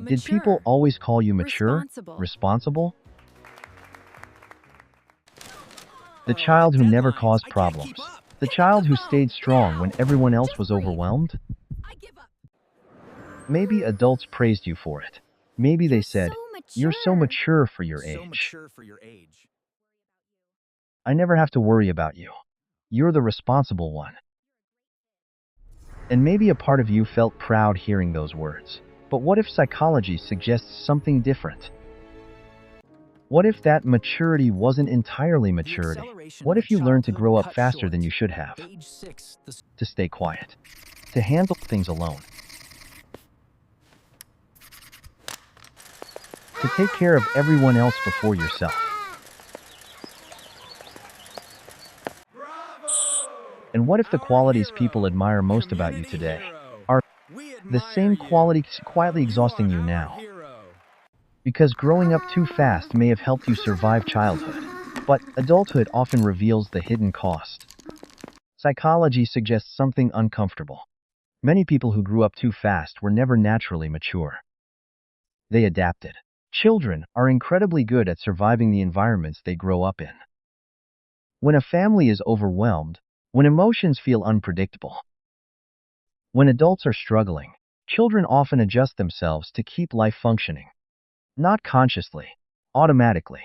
Did people always call you mature, responsible? The child who never caused problems. The child who stayed strong when everyone else was overwhelmed? Maybe adults praised you for it. Maybe they said, "You're so mature for your age. I never have to worry about you. You're the responsible one." And maybe a part of you felt proud hearing those words. But what if psychology suggests something different? What if that maturity wasn't entirely maturity? What if you learned to grow up faster than you should have? To stay quiet. To handle things alone. To take care of everyone else before yourself. And what if the qualities people admire most about you today are the same qualities quietly exhausting you now? Because growing up too fast may have helped you survive childhood, but adulthood often reveals the hidden cost. Psychology suggests something uncomfortable. Many people who grew up too fast were never naturally mature. They adapted. Children are incredibly good at surviving the environments they grow up in. When a family is overwhelmed, when emotions feel unpredictable, when adults are struggling, children often adjust themselves to keep life functioning. Not consciously, automatically.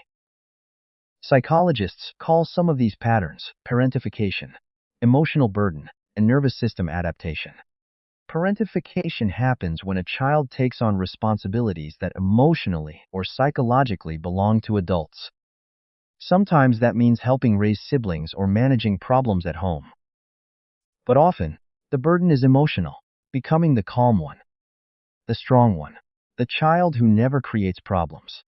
Psychologists call some of these patterns parentification, emotional burden, and nervous system adaptation. Parentification happens when a child takes on responsibilities that emotionally or psychologically belong to adults. Sometimes that means helping raise siblings or managing problems at home. But often, the burden is emotional, becoming the calm one, the strong one, the child who never creates problems.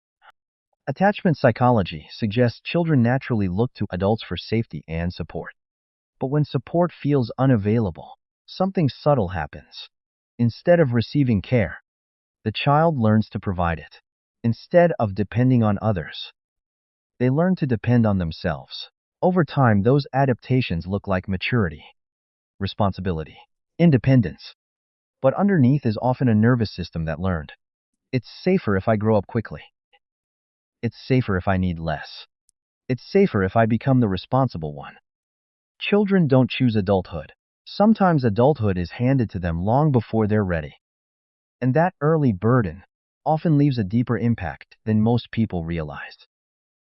Attachment psychology suggests children naturally look to adults for safety and support. But when support feels unavailable, something subtle happens. Instead of receiving care, the child learns to provide it. Instead of depending on others, they learn to depend on themselves. Over time, those adaptations look like maturity, responsibility, independence. But underneath is often a nervous system that learned, "It's safer if I grow up quickly. It's safer if I need less. It's safer if I become the responsible one." Children don't choose adulthood. Sometimes adulthood is handed to them long before they're ready. And that early burden often leaves a deeper impact than most people realize.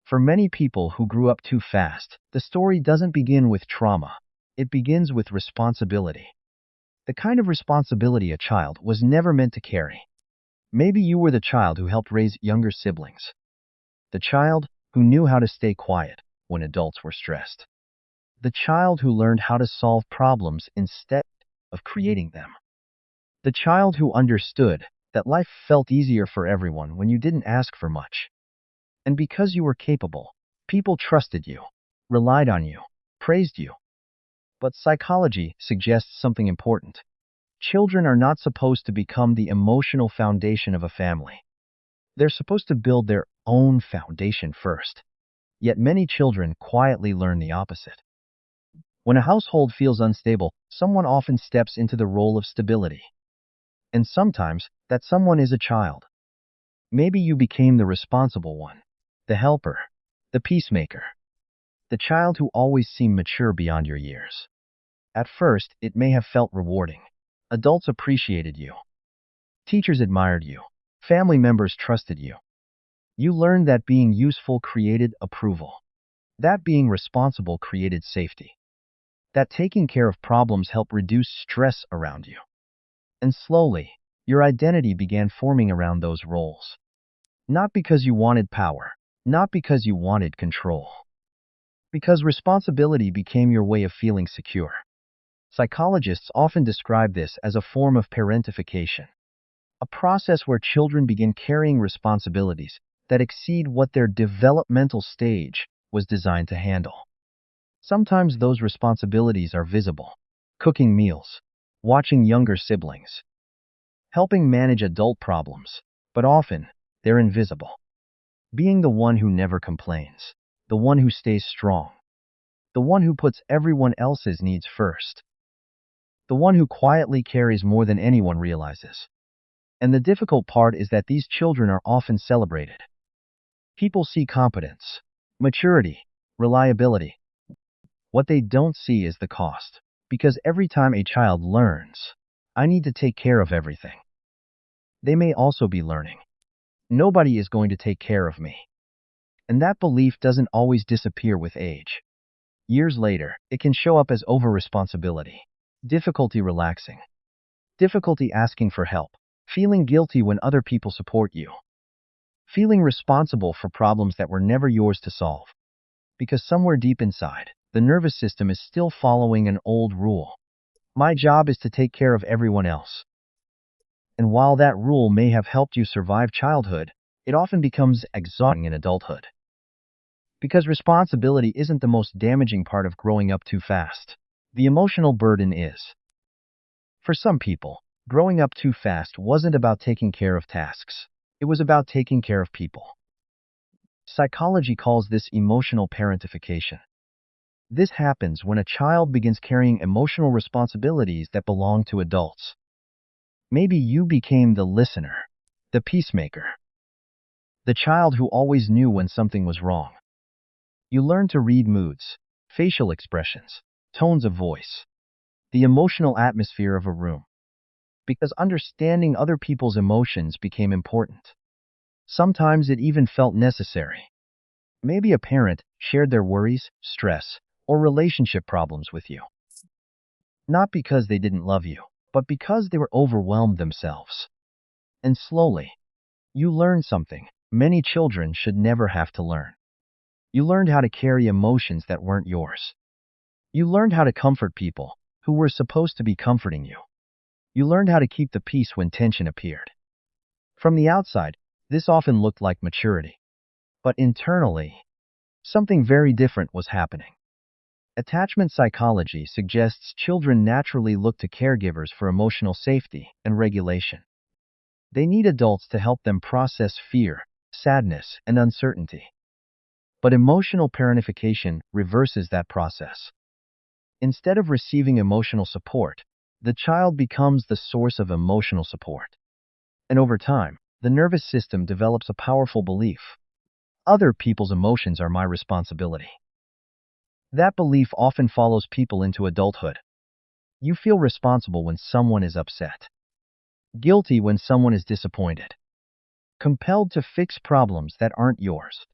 For many people who grew up too fast, the story doesn't begin with trauma. It begins with responsibility. The kind of responsibility a child was never meant to carry. Maybe you were the child who helped raise younger siblings. The child who knew how to stay quiet when adults were stressed. The child who learned how to solve problems instead of creating them. The child who understood that life felt easier for everyone when you didn't ask for much. And because you were capable, people trusted you, relied on you, praised you. But psychology suggests something important. Children are not supposed to become the emotional foundation of a family. They're supposed to build their own foundation first. Yet many children quietly learn the opposite. When a household feels unstable, someone often steps into the role of stability. And sometimes, that someone is a child. Maybe you became the responsible one, the helper, the peacemaker, the child who always seemed mature beyond your years. At first, it may have felt rewarding. Adults appreciated you. Teachers admired you. Family members trusted you. You learned that being useful created approval. That being responsible created safety. That taking care of problems helped reduce stress around you. And slowly, your identity began forming around those roles. Not because you wanted power, not because you wanted control. Because responsibility became your way of feeling secure. Psychologists often describe this as a form of parentification, a process where children begin carrying responsibilities that exceed what their developmental stage was designed to handle. Sometimes those responsibilities are visible: cooking meals, watching younger siblings, helping manage adult problems, but often they're invisible. Being the one who never complains, the one who stays strong, the one who puts everyone else's needs first, the one who quietly carries more than anyone realizes. And the difficult part is that these children are often celebrated. People see competence, maturity, reliability. What they don't see is the cost. Because every time a child learns, I need to take care of everything, they may also be learning, nobody is going to take care of me. And that belief doesn't always disappear with age. Years later, it can show up as over-responsibility, difficulty relaxing, difficulty asking for help, feeling guilty when other people support you, feeling responsible for problems that were never yours to solve. Because somewhere deep inside, the nervous system is still following an old rule. My job is to take care of everyone else. And while that rule may have helped you survive childhood, it often becomes exhausting in adulthood. Because responsibility isn't the most damaging part of growing up too fast. The emotional burden is. For some people, growing up too fast wasn't about taking care of tasks. It was about taking care of people. Psychology calls this emotional parentification. This happens when a child begins carrying emotional responsibilities that belong to adults. Maybe you became the listener, the peacemaker, the child who always knew when something was wrong. You learned to read moods, facial expressions, tones of voice, the emotional atmosphere of a room, because understanding other people's emotions became important. Sometimes it even felt necessary. Maybe a parent shared their worries, stress, or relationship problems with you. Not because they didn't love you, but because they were overwhelmed themselves. And slowly, you learned something many children should never have to learn. You learned how to carry emotions that weren't yours. You learned how to comfort people who were supposed to be comforting you. You learned how to keep the peace when tension appeared. From the outside, this often looked like maturity. But internally, something very different was happening. Attachment psychology suggests children naturally look to caregivers for emotional safety and regulation. They need adults to help them process fear, sadness, and uncertainty. But emotional parentification reverses that process. Instead of receiving emotional support, the child becomes the source of emotional support. And over time, the nervous system develops a powerful belief. Other people's emotions are my responsibility. That belief often follows people into adulthood. You feel responsible when someone is upset, guilty when someone is disappointed, compelled to fix problems that aren't yours.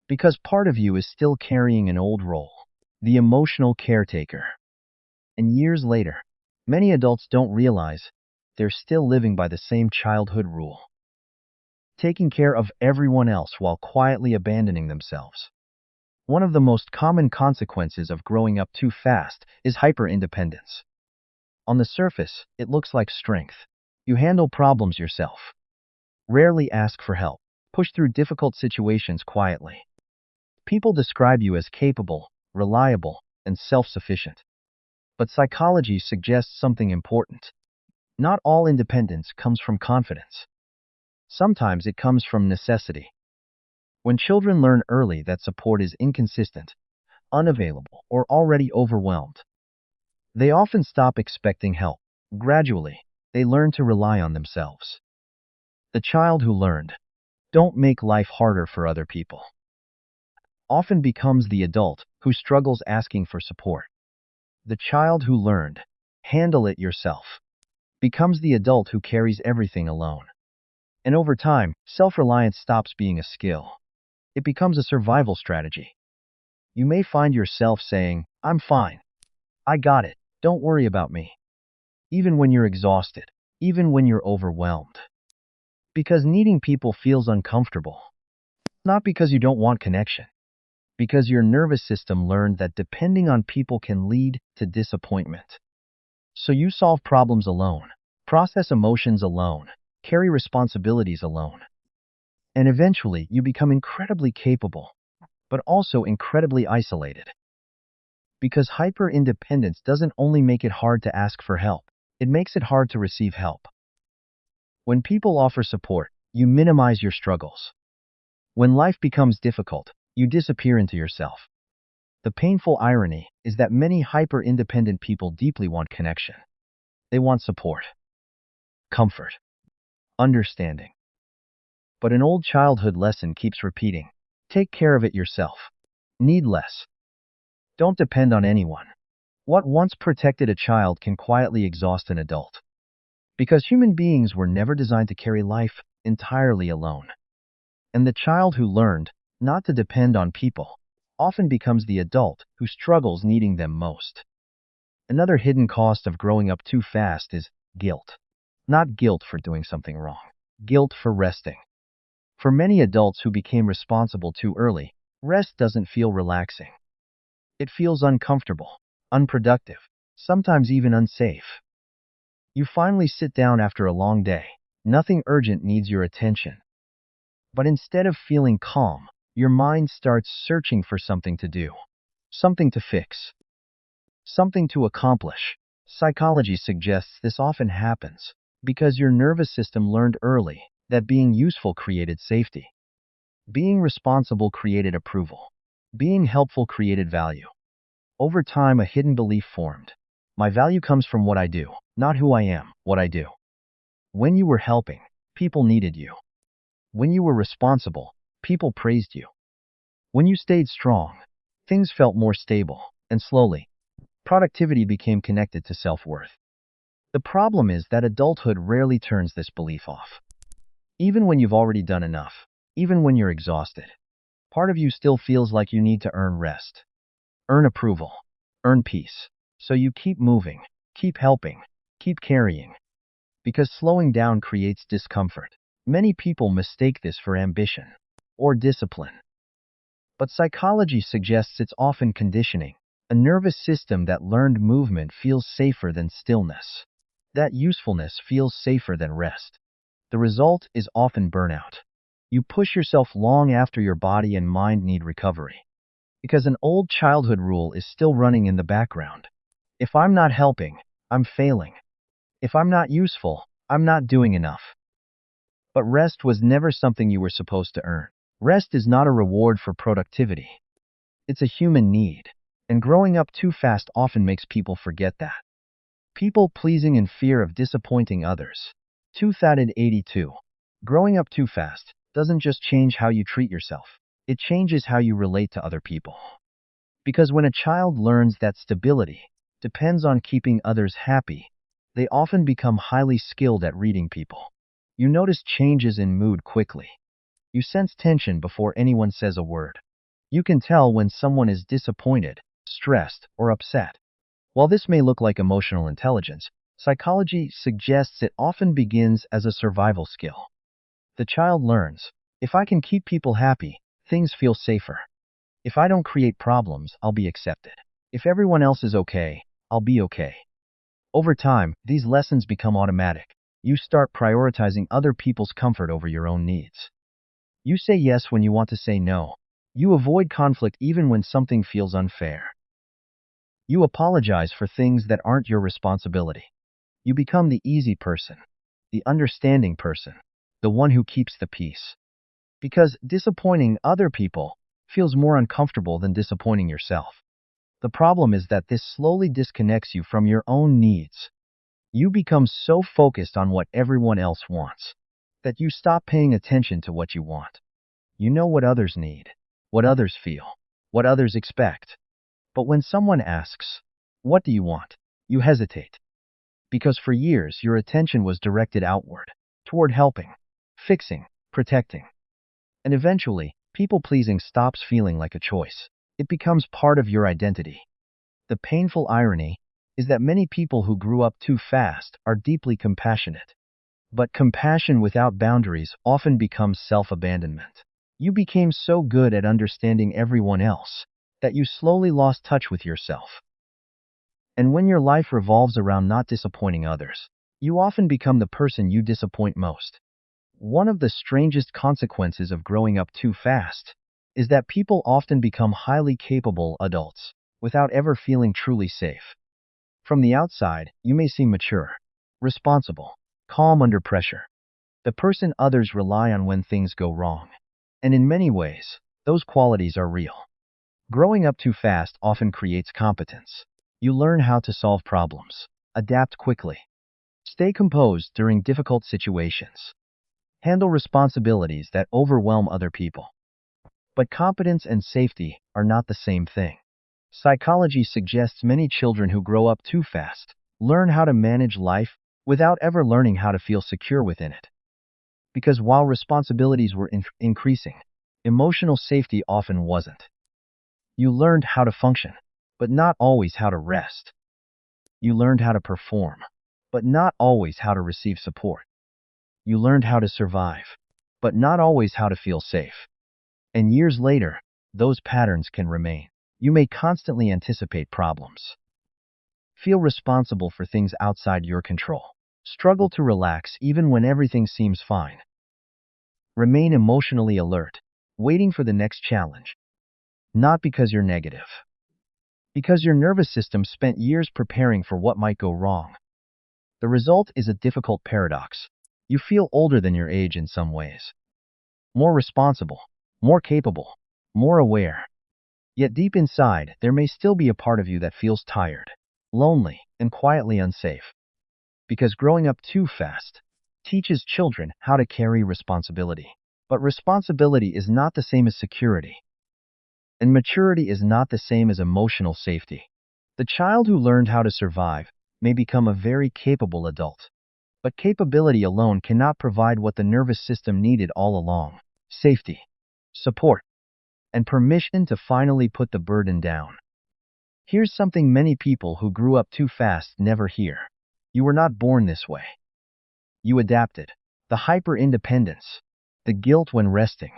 Because part of you is still carrying an old role, the emotional caretaker. And years later, many adults don't realize they're still living by the same childhood rule, taking care of everyone else while quietly abandoning themselves. One of the most common consequences of growing up too fast is hyper-independence. On the surface, it looks like strength. You handle problems yourself, rarely ask for help, push through difficult situations quietly. People describe you as capable, reliable, and self-sufficient. But psychology suggests something important. Not all independence comes from confidence. Sometimes it comes from necessity. When children learn early that support is inconsistent, unavailable, or already overwhelmed, they often stop expecting help. Gradually, they learn to rely on themselves. The child who learned, "Don't make life harder for other people," often becomes the adult who struggles asking for support. The child who learned, "Handle it yourself," becomes the adult who carries everything alone. And over time, self-reliance stops being a skill. It becomes a survival strategy. You may find yourself saying, "I'm fine. I got it. Don't worry about me." Even when you're exhausted, even when you're overwhelmed. Because needing people feels uncomfortable. Not because you don't want connection. Because your nervous system learned that depending on people can lead to disappointment. So you solve problems alone, process emotions alone, carry responsibilities alone. And eventually, you become incredibly capable, but also incredibly isolated. Because hyper-independence doesn't only make it hard to ask for help, it makes it hard to receive help. When people offer support, you minimize your struggles. When life becomes difficult, you disappear into yourself. The painful irony is that many hyper-independent people deeply want connection. They want support, comfort, understanding. But an old childhood lesson keeps repeating. Take care of it yourself. Need less. Don't depend on anyone. What once protected a child can quietly exhaust an adult. Because human beings were never designed to carry life entirely alone. And the child who learned not to depend on people often becomes the adult who struggles needing them most. Another hidden cost of growing up too fast is guilt. Not guilt for doing something wrong. Guilt for resting. For many adults who became responsible too early, rest doesn't feel relaxing. It feels uncomfortable, unproductive, sometimes even unsafe. You finally sit down after a long day. Nothing urgent needs your attention. But instead of feeling calm, your mind starts searching for something to do, something to fix, something to accomplish. Psychology suggests this often happens because your nervous system learned early that being useful created safety. Being responsible created approval. Being helpful created value. Over time, a hidden belief formed. My value comes from what I do, not who I am, what I do. When you were helping, people needed you. When you were responsible, people praised you. When you stayed strong, things felt more stable, and slowly, productivity became connected to self-worth. The problem is that adulthood rarely turns this belief off. Even when you've already done enough, even when you're exhausted, part of you still feels like you need to earn rest, earn approval, earn peace. So you keep moving, keep helping, keep carrying. Because slowing down creates discomfort. Many people mistake this for ambition or discipline. But psychology suggests it's often conditioning. A nervous system that learned movement feels safer than stillness. That usefulness feels safer than rest. The result is often burnout. You push yourself long after your body and mind need recovery. Because an old childhood rule is still running in the background. If I'm not helping, I'm failing. If I'm not useful, I'm not doing enough. But rest was never something you were supposed to earn. Rest is not a reward for productivity. It's a human need. And growing up too fast often makes people forget that. People pleasing in fear of disappointing others. 2082. Growing up too fast doesn't just change how you treat yourself. It changes how you relate to other people. Because when a child learns that stability depends on keeping others happy, they often become highly skilled at reading people. You notice changes in mood quickly. You sense tension before anyone says a word. You can tell when someone is disappointed, stressed, or upset. While this may look like emotional intelligence, psychology suggests it often begins as a survival skill. The child learns, if I can keep people happy, things feel safer. If I don't create problems, I'll be accepted. If everyone else is okay, I'll be okay. Over time, these lessons become automatic. You start prioritizing other people's comfort over your own needs. You say yes when you want to say no. You avoid conflict even when something feels unfair. You apologize for things that aren't your responsibility. You become the easy person, the understanding person, the one who keeps the peace. Because disappointing other people feels more uncomfortable than disappointing yourself. The problem is that this slowly disconnects you from your own needs. You become so focused on what everyone else wants that you stop paying attention to what you want. You know what others need, what others feel, what others expect. But when someone asks, "What do you want?" you hesitate. Because for years your attention was directed outward, toward helping, fixing, protecting. And eventually, people-pleasing stops feeling like a choice. It becomes part of your identity. The painful irony is that many people who grew up too fast are deeply compassionate. But compassion without boundaries often becomes self-abandonment. You became so good at understanding everyone else that you slowly lost touch with yourself. And when your life revolves around not disappointing others, you often become the person you disappoint most. One of the strangest consequences of growing up too fast is that people often become highly capable adults without ever feeling truly safe. From the outside, you may seem mature, responsible, calm under pressure, the person others rely on when things go wrong. And in many ways, those qualities are real. Growing up too fast often creates competence. You learn how to solve problems, adapt quickly, stay composed during difficult situations, handle responsibilities that overwhelm other people. But competence and safety are not the same thing. Psychology suggests many children who grow up too fast learn how to manage life without ever learning how to feel secure within it. Because while responsibilities were increasing, emotional safety often wasn't. You learned how to function, but not always how to rest. You learned how to perform, but not always how to receive support. You learned how to survive, but not always how to feel safe. And years later, those patterns can remain. You may constantly anticipate problems, feel responsible for things outside your control, struggle to relax even when everything seems fine, remain emotionally alert, waiting for the next challenge. Not because you're negative, because your nervous system spent years preparing for what might go wrong. The result is a difficult paradox. You feel older than your age in some ways, more responsible, more capable, more aware. Yet deep inside, there may still be a part of you that feels tired, lonely, and quietly unsafe. Because growing up too fast teaches children how to carry responsibility. But responsibility is not the same as security. And maturity is not the same as emotional safety. The child who learned how to survive may become a very capable adult. But capability alone cannot provide what the nervous system needed all along: safety, support, and permission to finally put the burden down. Here's something many people who grew up too fast never hear. You were not born this way. You adapted. The hyper-independence, the guilt when resting,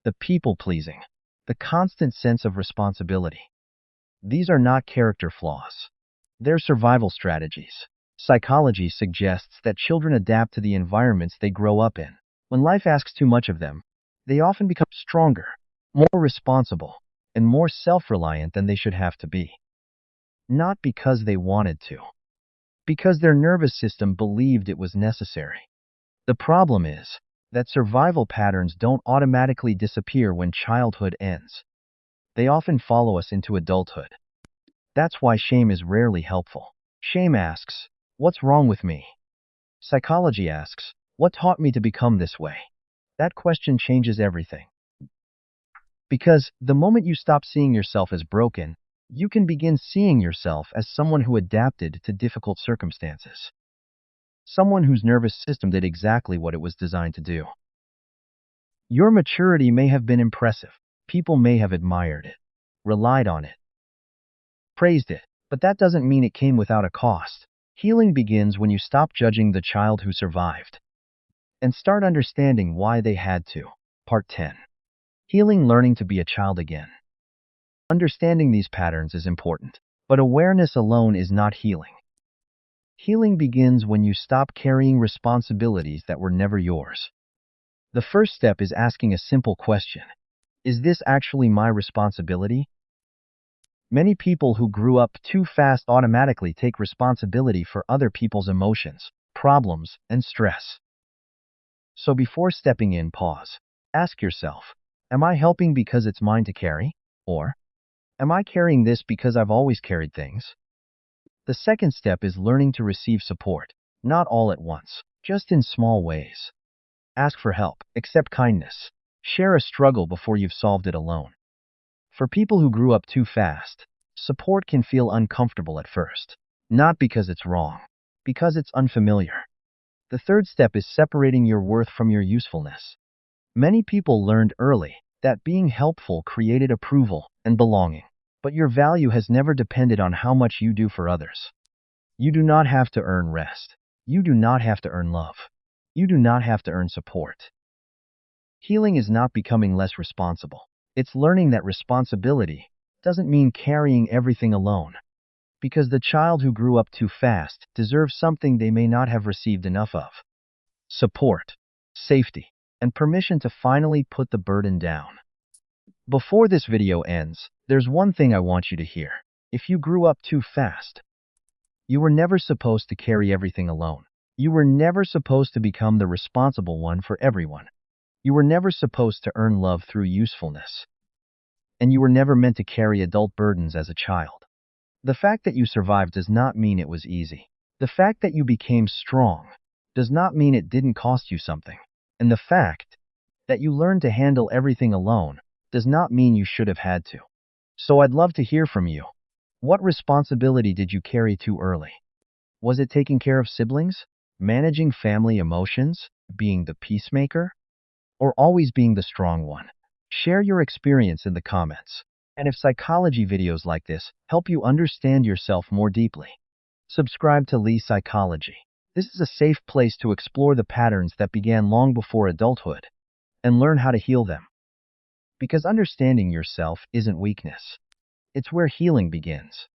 the people-pleasing, the constant sense of responsibility. These are not character flaws. They're survival strategies. Psychology suggests that children adapt to the environments they grow up in. When life asks too much of them, they often become stronger, more responsible, and more self-reliant than they should have to be. Not because they wanted to, because their nervous system believed it was necessary. The problem is that survival patterns don't automatically disappear when childhood ends. They often follow us into adulthood. That's why shame is rarely helpful. Shame asks, "What's wrong with me?" Psychology asks, "What taught me to become this way?" That question changes everything. Because the moment you stop seeing yourself as broken, you can begin seeing yourself as someone who adapted to difficult circumstances. Someone whose nervous system did exactly what it was designed to do. Your maturity may have been impressive. People may have admired it, relied on it, praised it, but that doesn't mean it came without a cost. Healing begins when you stop judging the child who survived and start understanding why they had to. Part 10. Healing, learning to be a child again. Understanding these patterns is important, but awareness alone is not healing. Healing begins when you stop carrying responsibilities that were never yours. The first step is asking a simple question: is this actually my responsibility? Many people who grew up too fast automatically take responsibility for other people's emotions, problems, and stress. So before stepping in, pause. Ask yourself, am I helping because it's mine to carry? Or, am I carrying this because I've always carried things? The second step is learning to receive support, not all at once, just in small ways. Ask for help, accept kindness, share a struggle before you've solved it alone. For people who grew up too fast, support can feel uncomfortable at first, not because it's wrong, because it's unfamiliar. The third step is separating your worth from your usefulness. Many people learned early that being helpful created approval and belonging, but your value has never depended on how much you do for others. You do not have to earn rest. You do not have to earn love. You do not have to earn support. Healing is not becoming less responsible. It's learning that responsibility doesn't mean carrying everything alone. Because the child who grew up too fast deserves something they may not have received enough of: support, safety, and permission to finally put the burden down. Before this video ends, there's one thing I want you to hear. If you grew up too fast, you were never supposed to carry everything alone. You were never supposed to become the responsible one for everyone. You were never supposed to earn love through usefulness. And you were never meant to carry adult burdens as a child. The fact that you survived does not mean it was easy. The fact that you became strong does not mean it didn't cost you something. And the fact that you learned to handle everything alone does not mean you should have had to. So I'd love to hear from you. What responsibility did you carry too early? Was it taking care of siblings, managing family emotions, being the peacemaker, or always being the strong one? Share your experience in the comments. And if psychology videos like this help you understand yourself more deeply, subscribe to Lee Psychology. This is a safe place to explore the patterns that began long before adulthood and learn how to heal them. Because understanding yourself isn't weakness. It's where healing begins.